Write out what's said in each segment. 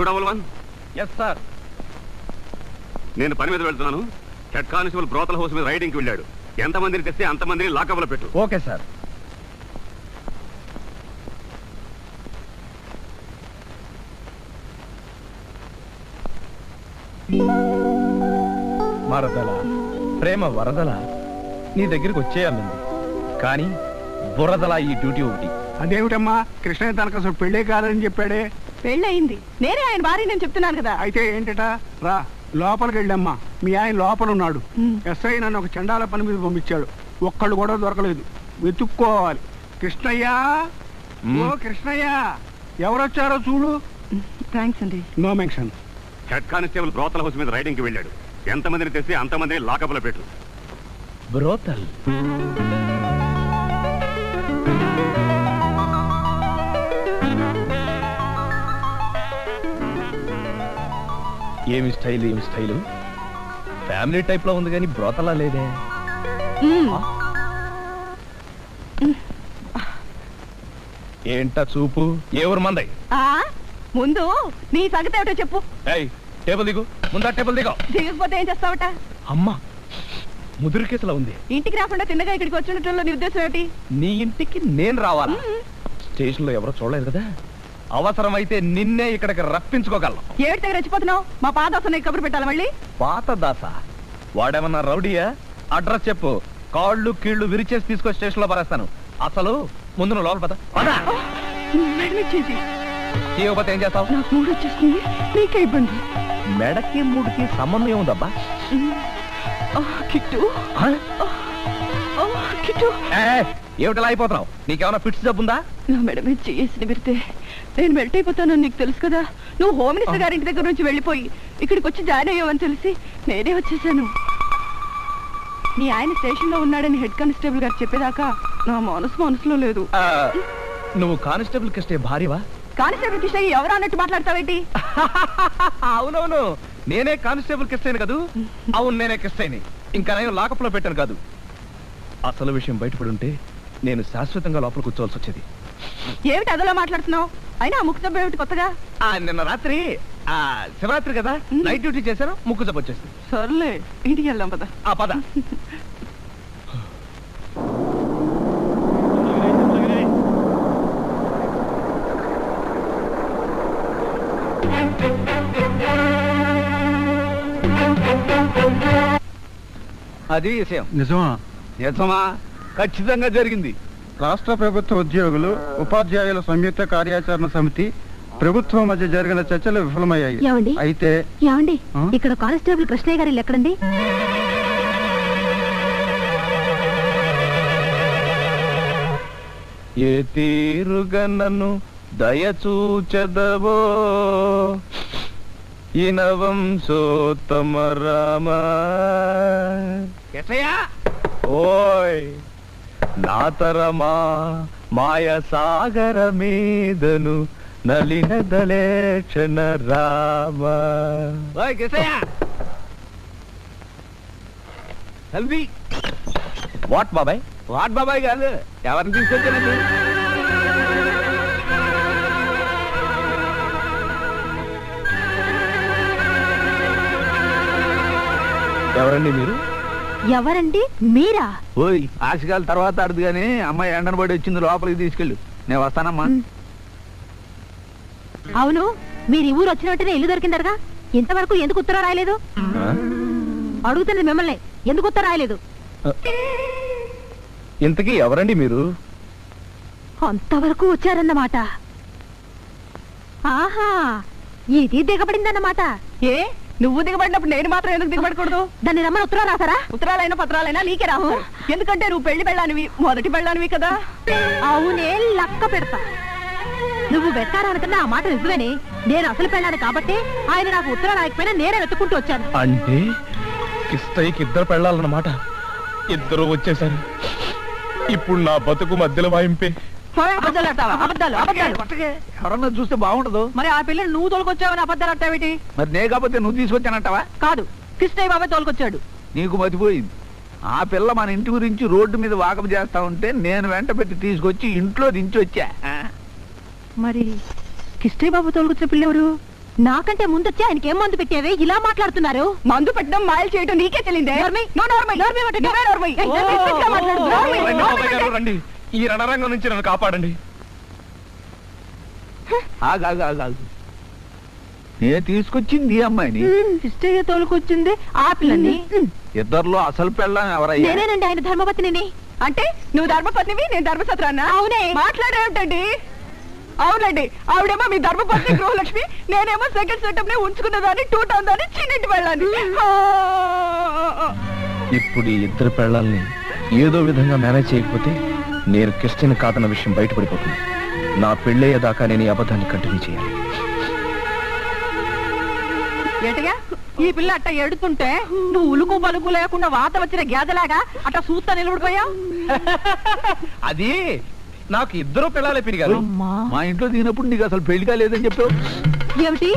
Double one. Yes sir. నేను పని మీద వెళ్తున్నాను. హెడ్ కానిస్టేబుల్ బ్రోతల హౌస్ మీద రైడింగ్కి వెళ్ళాడు. ఎంతమందిని తెస్తే అంతమందిని లాకప్లో పెట్టు. Okay sir. మరదల ప్రేమ వరదల నీ దగ్గరికి వచ్చేయాలండి, కానీ బురదల ఈ డ్యూటీ ఒకటి. అదేమిటమ్మా, కృష్ణయ్య తనకు అసలు పెళ్ళే కాదని చెప్పాడే. పెళ్ళయింది, నేనే ఆయన భార్య నేను చెప్తున్నాను కదా. అయితే ఏంటట, రా లోపలికి వెళ్ళమ్మా. మీ ఆయన లోపల ఉన్నాడు. ఎస్ఐ నన్ను ఒక చండాల పని మీద పంపించాడు. ఒక్కళ్ళు కూడా దొరకలేదు, వెతుక్కోవాలి. కృష్ణయ్య, ఓ కృష్ణయ్య, ఎవరొచ్చారో చూడు. థ్యాంక్స్ అండి. No mention. Head constable brothel house మీద రైడింగ్కి వెళ్ళాడు. ఎంతమందిని తెస్తే అంతమందిని లాకప్లో పెట్టు. బ్రోతల్ ఏమి స్టైల్, ఏమి స్టైలు. ఫ్యామిలీ టైప్ లో ఉంది కానీ బ్రోతలా లేదే. ఏంటా చూపు, ఏ ఊరు మందై? ముందు నీ సంగతి ఏమిటో చెప్పు. టేబుల్ దిగు, ముందా టేబుల్ దిగు. దిగకపోతే ఏం చేస్తావట? అమ్మా, ముదురు కేసులా ఉంది. ఇంటికి రాకుండా తిన్నగా ఇక్కడికి వచ్చినట్టు నీ ఉద్దేశం ఏమిటి? నీ ఇంటికి నేను రావాలా? స్టేషన్ లో ఎవరో చూడలేదు కదా, అవసరమైతే నిన్నే ఇక్కడికి రప్పించుకోగలను. ఏమిటి దగ్గర రెచ్చిపోతున్నావు? మా పాదాస కబురు పెట్టాలి మళ్ళీ. పాత దాస వాడేమన్నా రౌడీయా? అడ్రస్ చెప్పు, కాళ్ళు కీళ్లు విరిచేసి తీసుకొని స్టేషన్ లో పరేస్తాను. అసలు ముందు నువ్వు లోపల పద. చేయకపోతే ఏం చేస్తావు? నాకు మూడు వచ్చేస్తుంది, నీకే ఇబ్బంది. మెడకి మూడుకి సమన్వయం ఉందబ్బా. కిట్టు, కిట్టు, ఏమిటలా అయిపోతున్నావు? నీకేమైనా ఫిట్స్ జబ్బుందా? నా మెడ మీద చేసి పెడితే నేను మెల్ట్ అయిపోతానని నీకు తెలుసు కదా. నువ్వు హోమ్ మినిస్టర్ గారి ఇంటి దగ్గర నుంచి వెళ్ళిపోయి ఇక్కడికి వచ్చి జాయిన్ అయ్యావని తెలిసి నేనే వచ్చేసాను. నీ ఆయన స్టేషన్ లో ఉన్నాడని హెడ్ కానిస్టేబుల్ గారు చెప్పేదాకా నా మనసులో లేదు. నువ్వు కానిస్టేబుల్ కృష్ణ భార్యవా? కానిస్టేబుల్ కృష్ణ ఎవరు అన్నట్టు మాట్లాడతావేంటి? అవునవును, నేనే కానిస్టేబుల్ కృష్ణని కాదు. అవును, నేనే కృష్ణని. ఇంకా నేను లాకప్లో పెట్టాను కాదు. అసలు విషయం బయటపడి ఉంటే నేను శాశ్వతంగా లోపల కూర్చోవలసి వచ్చేది. ఏమిటి అదలా మాట్లాడుతున్నావు? అయినా ఆ ముక్కు జబ్బు ఏమిటి కొత్తగా? నిన్న రాత్రి శివరాత్రి కదా, నైట్ డ్యూటీ చేశాను, ముక్కు జబ్బు వచ్చేసింది. సర్లే, ఇంటికి వెళ్దాం పద. పద. అది విషయం. నిజమా? నిజమా, ఖచ్చితంగా జరిగింది. రాష్ట్ర ప్రభుత్వ ఉద్యోగులు ఉపాధ్యాయుల సంయుక్త కార్యాచరణ సమితి ప్రభుత్వం మధ్య జరిగిన చర్చలు విఫలమయ్యాయి. అయితే ఇక్కడ కానిస్టేబుల్ కృష్ణయ్య గారు ఎక్కడండి? ఏ తీరుగా నన్ను దయచూచదవో ఇనవంశోత్తమ రామ. ఓయ్ నాతరమా మాయ సాగర మీదను నలిన దళేక్షణ రామ. వాట్ బాబాయ్? వాట్ బాబాయ్ కాదు, ఎవరిని తీసుకొచ్చానండి? ఎవరండి మీరు? ఎవరండి మీరా? ఓయ్, ఆశకాల తర్వాత అడుగు గానీ అమ్మాయి ఎండను పడి వచ్చింది, లోపలికి తీసుకెళ్ళు. నేను వస్తానమ్మా. అవును, మీరు ఈ ఊరు వచ్చినట్టునే ఇల్లు దొరికిందరగా, ఇంతవరకు ఎందుకు ఉత్తరం రాయలేదు? అడుగుతుంది మిమ్మల్ని, ఎందుకు ఉత్తరం రాయలేదు? ఇంతకీ ఎవరండి మీరు? అంతవరకు వచ్చారన్నమాట. ఆహా, ఇది దిగబడిందన్నమాట. ఏ, నువ్వు దిగబడినప్పుడు నేను మాత్రం ఎందుకు దిగబడకూడదు? దాన్ని రమ్మని ఉత్తరం రాసారా? ఉత్తరాలైనా పత్రాలైనా నీకే రావు, ఎందుకంటే నువ్వు పెళ్లి పెళ్ళానివి, మొదటి పెళ్ళానివి కదా. అవునే, లక్క పెడతా. నువ్వు వెతకాలనుకున్న ఆ మాట నిజమేనే. నేను అసలు పెళ్ళాను కాబట్టి ఆయన నాకు ఉత్తరం రాయకపోయినా నేనే వెతుక్కుంటూ వచ్చాను. అంటే కిస్తయ్యకి ఇద్దరు పెళ్ళాలన్నమాట. ఇద్దరు వచ్చేసారు. ఇప్పుడు నా బతుకు మధ్యలో వాయింపే. ఎవరన్నా చూస్తే బాగుండదు. మరి ఆ పిల్లని నువ్వు తోలుకొచ్చావని అబద్ధాలు అంటావేటి? మరి నే కాకపోతే నువ్వు తీసుకొచ్చానంటావా? కాదు, కృష్ణయ్య బాబాయ్ తోలుకొచ్చాడు. నీకు మతిపోయింది. ఆ పిల్ల మన ఇంటి గురించి రోడ్డు మీద వాకపు చేస్తా ఉంటే నేను వెంట పెట్టి తీసుకొచ్చి ఇంట్లో దించి వచ్చా. మరి కృష్ణయ్య బాబు తోలుకొచ్చే పిల్ల ఎవరు? నాకంటే ముందొచ్చి ఆయనకి ఏం మందు పెట్టావే ఇలా మాట్లాడుతున్నారు? మందు పెట్టడం మాయలు చేయడం నీకే తెలియదే. రండి బాబాయ్ గారు, రండి. ఈ రణరంగం నుంచి నన్ను కాపాడండి. నేను తీసుకొచ్చింది ఈ అమ్మాయిని. హిస్టరీ తోలుకొచ్చింది ఆ పిల్లని. ఇద్దర్లో అసలు పెళ్ళాం ఎవరయ్యా? నేనేనండి ఆయన ధర్మపత్నిని. అంటే నువ్వు ధర్మపత్నివి, నేను ధర్మసత్రాన్నా? అవునే. మాట్లాడేమిటండి? అవునండి, ఆవిడేమో మీ ధర్మపత్ని గృహలక్ష్మి, నేనేమో సెకండ్ సెటప్ ని ఉంచుకున్నదాన్ని, టూ టౌన్ దాన్ని, చిన్నింటి వెళ్ళాలి. ఇప్పుడు ఈ ఇద్దరు పెళ్ళాలని ఏదో విధంగా మేనేజ్ చేయకపోతే నేను క్రిస్టియన్ కాదన్న విషయం బయటపడిపోతుంది. నా పెళ్ళయ్యేదాకా నేను ఈ అబద్ధాన్ని కంటిన్యూ చేయాలి. ఏటగా ఈ పిల్ల అట్ట ఎడుతుంటే నువ్వు ఉలుకు పలుకు లేకుండా వాత వచ్చిన గేదలాగా అట్ట సూత్తా నిలబడిపోయావు. అది నాకు ఇద్దరు పిల్లలే పెరిగారు. మా ఇంట్లో దిగినప్పుడు నీకు అసలు పెళ్లి కాలేదని చెప్పావు. ఏమిటి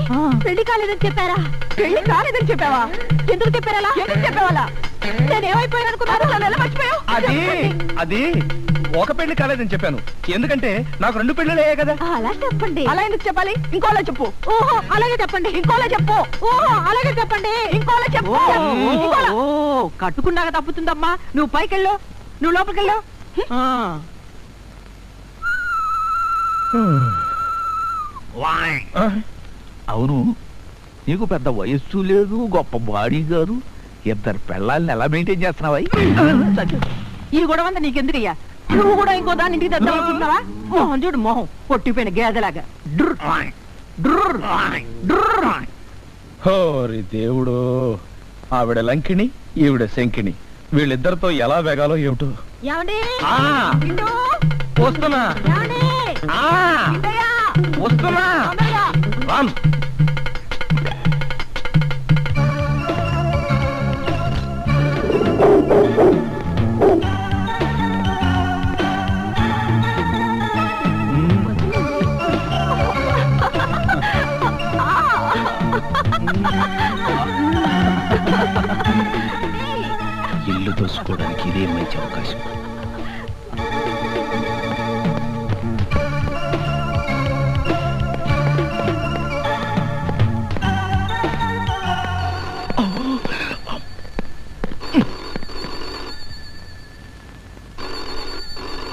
పెళ్లి కాలేదని చెప్పారా? పెళ్లి కాలేదని చెప్పావా? ఎందుకు చెప్పారా? ఎందుకు చెప్పావాలా? నేనేమైపోయాను అనుకున్నాను? మర్చిపోయావు. అది ఒక పెళ్లి కాలేదని చెప్పాను, ఎందుకంటే నాకు 2 పెళ్ళిళ్ళు అయ్యాయి కదా. అలా చెప్పండి. అలా ఎందుకు చెప్పాలి? ఇంకోలా చెప్పు. ఓహో అలాగే చెప్పండి. ఇంకోలా చెప్పు. ఓహో అలాగే చెప్పండి. ఇంకోలా చెప్పు. కట్టుకున్నాక తప్పుతుందమ్మా. నువ్వు పైకెళ్ళు, నువ్వు లోపలికెళ్ళు. అవును, నీకు పెద్ద వయస్సు లేదు, గొప్ప బాడీ గారు, ఇద్దరు పెళ్ళాలని ఎలా మెయింటైన్ చేస్తున్నావా? ఈ గొడవంతా నీకెందుకయ్యా? నువ్వు కూడా ఇంకో దాన్ని ఇంటికి తెద్దామనుకుంటున్నావా? మొహం చూడు, మొహం పొట్టిపోయిన గేదలాగా. హోరి దేవుడు, ఆవిడ లంకిణి, ఈవిడ శంకిణి, వీళ్ళిద్దరితో ఎలా వేగాలో ఏమిటో. ఏమండి? వస్తున్నా వస్తున్నా రామ్. ఇల్లు దోసుకోవడానికి ఇదే మంచి అవకాశం.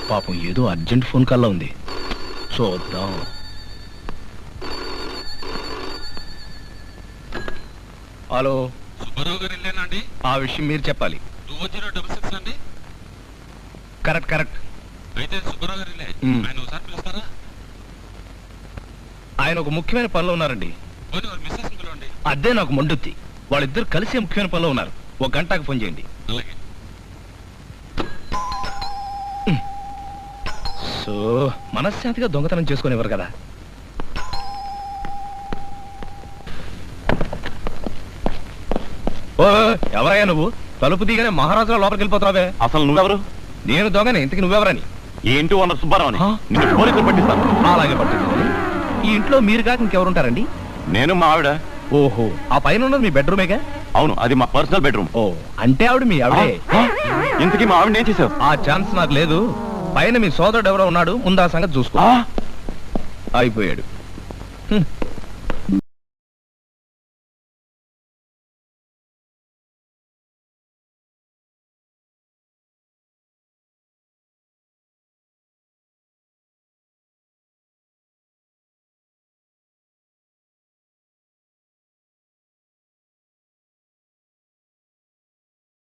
పాపం ఏదో అర్జెంట్ ఫోన్ కాల్లో ఉంది, చూద్దాం. హలో, సుబ్బారావు గారు ఇల్లేనండి? ఆ విషయం మీరు చెప్పాలి. 21066 అండి. Correct correct. అయితే సుబ్బారావు గారు ఇల్లే. ఆయన ఒకసారి పిలుస్తారా? ఆయన ఒక ముఖ్యమైన పనిలో ఉన్నారండి. పోనీ వారి మిస్సెస్ పిలవండి. అదే నాకు మండుద్ది. వాళ్ళిద్దరు కలిసే ముఖ్యమైన పనిలో ఉన్నారు. ఒక గంటకు ఫోన్ చేయండి. అలాగే. సో మనశ్శాంతిగా దొంగతనం చేసుకునేవారు కదా. ఓ ఎవరయ్యా నువ్వు? తలుపు దిగానే మహారాజులో లోపలికి వెళ్ళిపోతావే. అసలు నువ్వెవరు? నేను దొంగనే, ఇంతకి నువ్వెవరని? ఈ ఇంటి ఓనర్ సుబ్బారావు అని. నిన్ను పోలీసులు పట్టిస్తాను. అలాగే పట్టింది. ఈ ఇంట్లో మీరు కాక ఇంకెవరుంటారండి? నేను మా ఆవిడ. ఓహో, ఆ పైన ఉన్నది మీ బెడ్రూమేగా? అవును, అది మా పర్సనల్ బెడ్రూమ్. ఓ అంటే ఆవిడ మీ ఆవిడే. ఇంతకీ మా ఆవిడ ఏం చేసావు? ఆ ఛాన్స్ నాకు లేదు. పైన మీ సోదరుడు ఎవరో ఉన్నాడు, ముందు ఆ సంగతి చూసుకో. అయిపోయాడు.